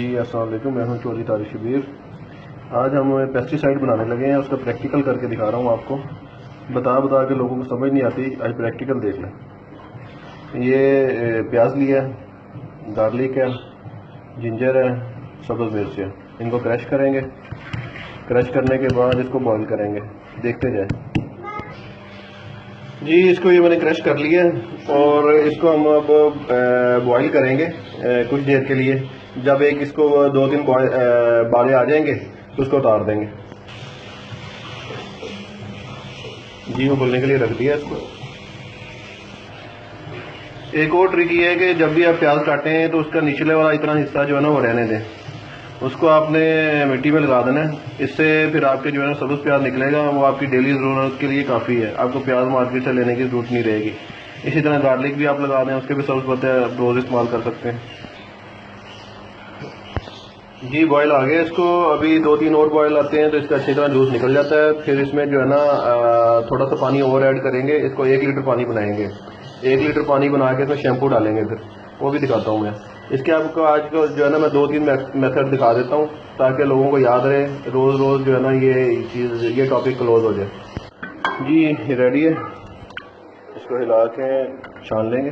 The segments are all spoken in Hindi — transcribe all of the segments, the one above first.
जी अस्सलाम वालेकुम, मैं हूं चौधरी तारिक शबीर। आज हम पेस्टिसाइड बनाने लगे हैं, उसका प्रैक्टिकल करके दिखा रहा हूं आपको। बता के लोगों को समझ नहीं आती, आज प्रैक्टिकल देख लें। ये प्याज लिया है, गार्लिक है, जिंजर है, सब्ज़ मिर्च है। इनको क्रश करेंगे। क्रश करने के बाद इसको बॉईल करेंगे, देखते जाए। जी इसको ये मैंने क्रश कर लिया है और इसको हम अब बॉईल करेंगे कुछ देर के लिए। जब एक इसको 2-3 बाले आ जाएंगे तो उसको उतार देंगे। जी वो बोलने के लिए रख दिया इसको। एक और ट्रिक ये है कि जब भी आप प्याज काटें तो उसका निचले वाला इतना हिस्सा जो है ना वो रहने दें। उसको आपने मिट्टी में लगा देना है। इससे फिर आपके जो है ना सब्ज़ प्याज निकलेगा, वो आपकी डेली ज़रूरत के लिए काफ़ी है। आपको प्याज मार्केट से लेने की ज़रूरत नहीं रहेगी। इसी तरह गार्लिक भी आप लगा दें, उसके भी सब्ज़ पत्ते रोज़ इस्तेमाल कर सकते हैं। जी बॉयल आ गया, इसको अभी 2-3 और बॉयल आते हैं तो इसका अच्छी तरह जूस निकल जाता है। फिर इसमें जो है ना थोड़ा सा पानी और ऐड करेंगे। इसको 1 लीटर पानी बनाएंगे। 1 लीटर पानी बना के इसमें शैम्पू डालेंगे, फिर वो भी दिखाता हूँ मैं। इसके आपको आज को जो है ना मैं 2-3 मेथड दिखा देता हूँ ताकि लोगों को याद रहे। रोज़ रोज़ जो है ना ये टॉपिक क्लोज हो जाए। जी ये रेडी है, इसको हिला के छान लेंगे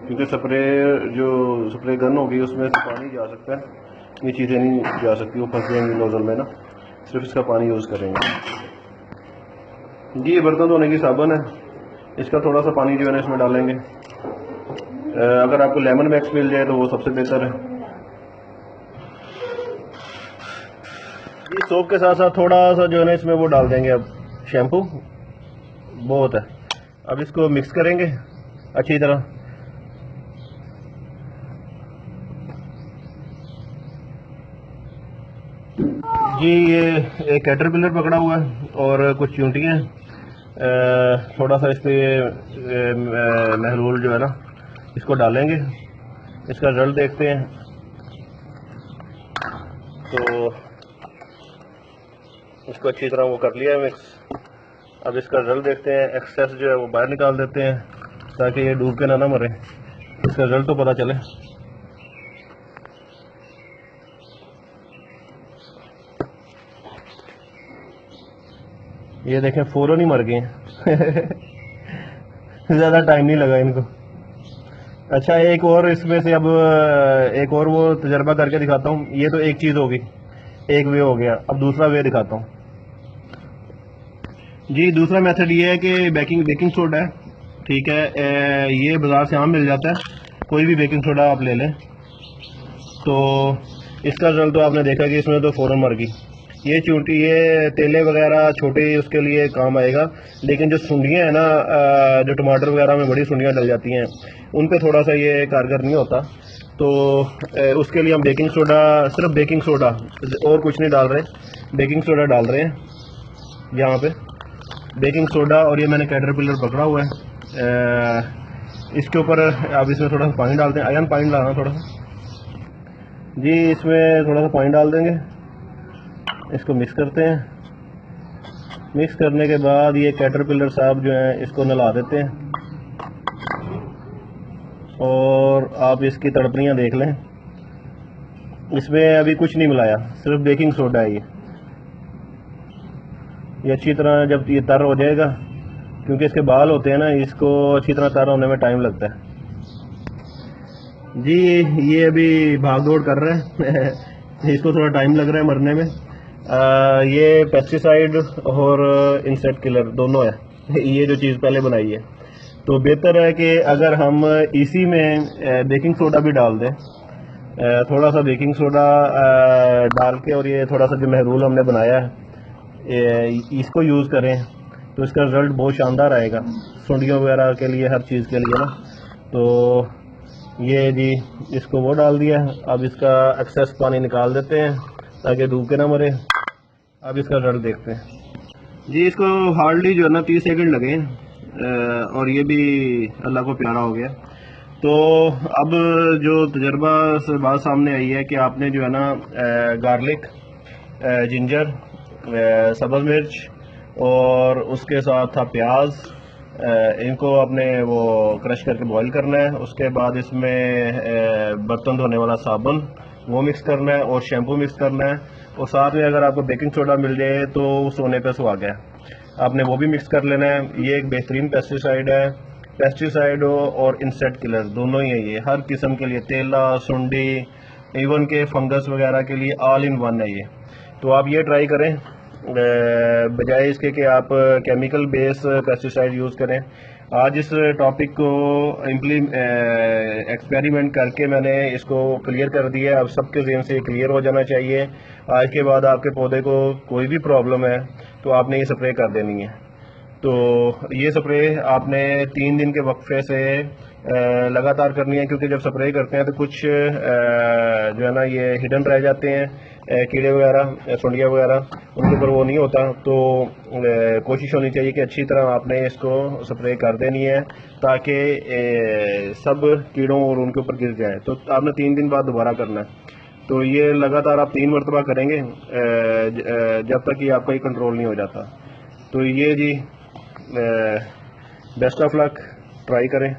क्योंकि स्प्रे गन होगी उसमें से पानी जा सकता है, ये चीज़ें नहीं जा सकती, वो फंस जाएंगी नोजल में ना। सिर्फ इसका पानी यूज़ करेंगे। जी ये बर्तन धोने की साबुन है, इसका थोड़ा सा पानी जो है ना इसमें डालेंगे। अगर आपको लेमन मैक्स मिल जाए तो वो सबसे बेहतर है। जी सोप के साथ साथ थोड़ा सा जो है ना इसमें वो डाल देंगे, अब शैम्पू बहुत है। अब इसको मिक्स करेंगे अच्छी तरह। जी ये एक कैटरपिलर पकड़ा हुआ है और कुछ चूंटियाँ हैं। थोड़ा सा इस पर महलूल जो है ना इसको डालेंगे, इसका रिजल्ट देखते हैं। तो इसको अच्छी तरह वो कर लिया है मिक्स। अब इसका रिजल्ट देखते हैं। एक्सेस जो है वो बाहर निकाल देते हैं ताकि ये डूब के ना मरे। इसका रिजल्ट तो पता चले। ये देखें फौरन ही मर गए ज़्यादा टाइम नहीं लगा इनको। अच्छा एक और इसमें से अब एक और वो तजर्बा करके दिखाता हूँ। ये तो एक चीज़ होगी, एक वे हो गया। अब दूसरा वे दिखाता हूँ। जी दूसरा मेथड ये है कि बेकिंग सोडा है, ठीक है। ये बाज़ार से आम मिल जाता है, कोई भी बेकिंग सोडा आप ले लें। तो इसका रिजल्ट तो आपने देखा कि इसमें तो फ़ौरन मर गई। ये चूंटी, ये तेले वगैरह छोटे उसके लिए काम आएगा, लेकिन जो सुंडियाँ हैं ना, जो टमाटर वगैरह में बड़ी सुंडियाँ डल जाती हैं, उन पे थोड़ा सा ये कारगर नहीं होता। तो उसके लिए हम बेकिंग सोडा, सिर्फ बेकिंग सोडा और कुछ नहीं डाल रहे, बेकिंग सोडा डाल रहे हैं यहाँ पे, बेकिंग सोडा। और ये मैंने कैटरपिलर पकड़ा हुआ है। इसके ऊपर अब इसमें थोड़ा सा पानी डालते हैं, आयरन पानी डालना थोड़ा सा। जी इसमें थोड़ा सा पानी डाल देंगे, इसको मिक्स करते हैं। मिक्स करने के बाद ये कैटरपिलर साहब जो हैं इसको नला देते हैं और आप इसकी तड़पनियाँ देख लें। इसमें अभी कुछ नहीं मिलाया, सिर्फ बेकिंग सोडा है ये अच्छी तरह जब ये तर हो जाएगा, क्योंकि इसके बाल होते हैं ना, इसको अच्छी तरह तर होने में टाइम लगता है। जी ये अभी भाग दौड़ कर रहे हैं इसको थोड़ा टाइम लग रहा है मरने में। ये पेस्टिसाइड और इंसेक्ट किलर दोनों है ये जो चीज़ पहले बनाई है। तो बेहतर है कि अगर हम इसी में बेकिंग सोडा भी डाल दें, थोड़ा सा बेकिंग सोडा डाल के, और ये थोड़ा सा जो महलूल हमने बनाया है इसको यूज़ करें तो इसका रिज़ल्ट बहुत शानदार आएगा सुंडियों वगैरह के लिए, हर चीज़ के लिए ना। तो ये जी इसको वो डाल दिया। अब इसका एक्सेस पानी निकाल देते हैं ताकि डूब के ना मरे। अब इसका रिजल्ट देखते हैं। जी इसको हार्डली जो है ना 30 सेकंड लगे और ये भी अल्लाह को प्यारा हो गया। तो अब जो तजर्बा से बात सामने आई है कि आपने जो है ना गार्लिक, जिंजर, सब्ज़ मिर्च और उसके साथ था प्याज, इनको आपने वो क्रश करके बॉईल करना है। उसके बाद इसमें बर्तन धोने वाला साबुन वो मिक्स करना है और शैम्पू मिक्स करना है, और साथ में अगर आपको बेकिंग सोडा मिल जाए तो सोने पे सुहागा है, आपने वो भी मिक्स कर लेना है। ये एक बेहतरीन पेस्टिसाइड है। पेस्टिसाइड और इंसेक्ट किलर दोनों ही है, ये हर किस्म के लिए, तेला, सुंडी, इवन के फंगस वगैरह के लिए ऑल इन वन है ये। तो आप ये ट्राई करें बजाय इसके कि आप केमिकल बेस पेस्टिसाइड यूज़ करें। आज इस टॉपिक को एक्सपेरिमेंट करके मैंने इसको क्लियर कर दिया। अब सबके ज़हन से क्लियर हो जाना चाहिए। आज के बाद आपके पौधे को कोई भी प्रॉब्लम है तो आपने ये स्प्रे कर देनी है। तो ये स्प्रे आपने 3 दिन के वक्फे से लगातार करनी है, क्योंकि जब स्प्रे करते हैं तो कुछ जो है ना ये हिडन रह जाते हैं, कीड़े वगैरह, सुंडियाँ वगैरह, उनके ऊपर वो नहीं होता। तो कोशिश होनी चाहिए कि अच्छी तरह आपने इसको स्प्रे कर देनी है ताकि सब कीड़ों और उनके ऊपर गिर जाए। तो आपने 3 दिन बाद दोबारा करना है। तो ये लगातार आप 3 मरतबा करेंगे जब तक कि आपका ये कंट्रोल नहीं हो जाता। तो ये जी बेस्ट ऑफ लक, ट्राई करें।